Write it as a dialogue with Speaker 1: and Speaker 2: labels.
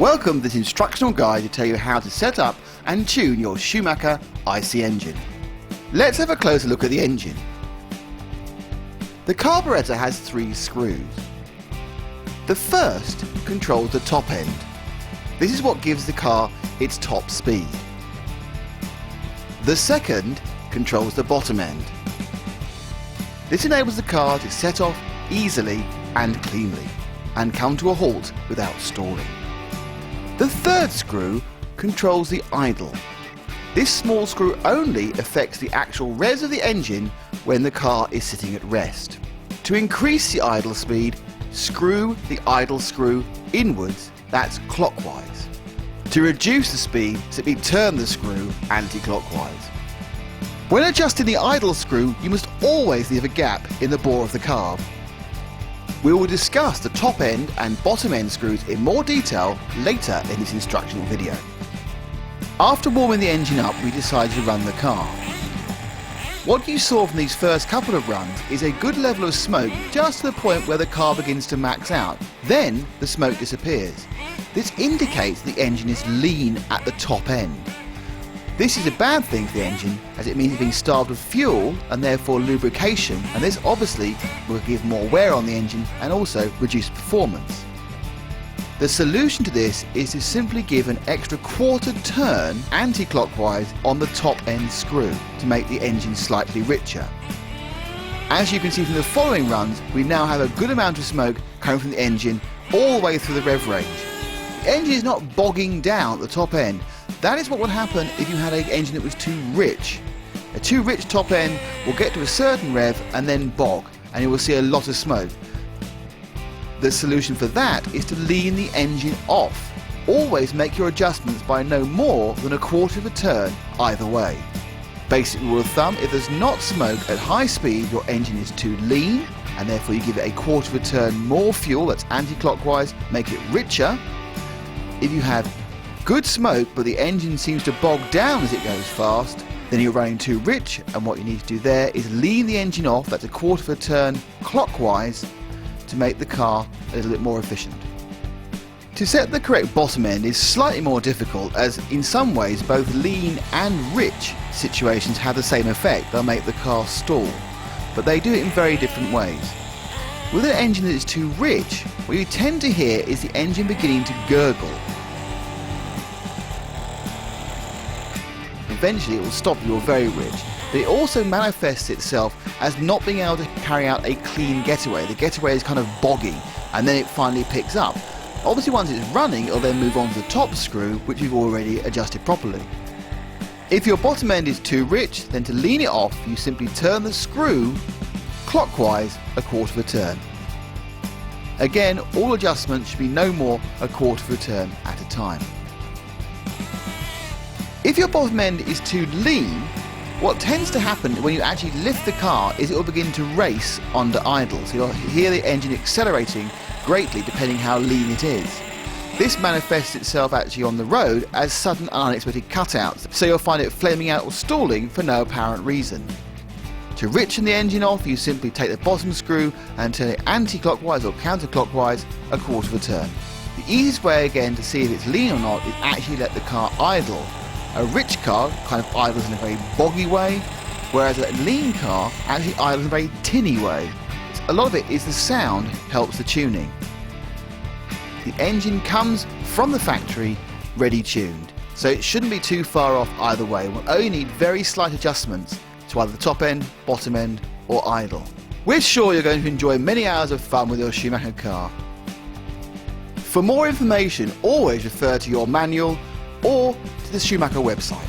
Speaker 1: Welcome to this instructional guide to tell you how to set up and tune your Schumacher IC engine. Let's have a closer look at the engine. The carburetor has 3 screws. The first controls the top end. This is what gives the car its top speed. The second controls the bottom end. This enables the car to set off easily and cleanly and come to a halt without stalling. The third screw controls the idle. This small screw only affects the actual revs of the engine when the car is sitting at rest. To increase the idle speed, screw the idle screw inwards, that's clockwise. To reduce the speed, simply turn the screw anti-clockwise. When adjusting the idle screw, you must always leave a gap in the bore of the carb. We will discuss the top end and bottom end screws in more detail later in this instructional video. After warming the engine up, we decided to run the car. What you saw from these first couple of runs is a good level of smoke just to the point where the car begins to max out. Then the smoke disappears. This indicates the engine is lean at the top end. This is a bad thing for the engine as it means it's being starved of fuel and therefore lubrication, and this obviously will give more wear on the engine and also reduce performance. The solution to this is to simply give an extra quarter turn anti-clockwise on the top end screw to make the engine slightly richer. As you can see from the following runs, we now have a good amount of smoke coming from the engine all the way through the rev range. The engine is not bogging down at the top end. That is what would happen if you had an engine that was too rich. A too rich top end will get to a certain rev and then bog, and you will see a lot of smoke. The solution for that is to lean the engine off. Always make your adjustments by no more than a quarter of a turn either way. Basic rule of thumb, if there's not smoke at high speed, your engine is too lean, and therefore you give it a quarter of a turn more fuel, that's anti-clockwise, make it richer. If you have good smoke but the engine seems to bog down as it goes fast, then you're running too rich, and what you need to do there is lean the engine off, that's a quarter of a turn clockwise, to make the car a little bit more efficient. To set the correct bottom end is slightly more difficult, as in some ways both lean and rich situations have the same effect. They'll make the car stall, but they do it in very different ways. With an engine that is too rich, what you tend to hear is the engine beginning to gurgle. Eventually it will stop if you're very rich, but it also manifests itself as not being able to carry out a clean getaway. The getaway is kind of boggy, and then it finally picks up. Obviously once it's running, it'll then move on to the top screw, which we've already adjusted properly. If your bottom end is too rich, then to lean it off, you simply turn the screw clockwise a quarter of a turn. Again, all adjustments should be no more a quarter of a turn at a time. If your bottom end is too lean, what tends to happen when you actually lift the car is it will begin to race under idle. So you'll hear the engine accelerating greatly depending how lean it is. This manifests itself actually on the road as sudden and unexpected cutouts, so you'll find it flaming out or stalling for no apparent reason. To richen the engine off, you simply take the bottom screw and turn it anti-clockwise or counterclockwise a quarter of a turn. The easiest way again to see if it's lean or not is actually let the car idle. A rich car kind of idles in a very boggy way, whereas a lean car actually idles in a very tinny way. A lot of it is the sound helps the tuning. The engine comes from the factory ready tuned, so it shouldn't be too far off either way. We'll only need very slight adjustments to either the top end, bottom end or idle. We're sure you're going to enjoy many hours of fun with your Schumacher car. For more information, always refer to your manual or to the Schumacher website.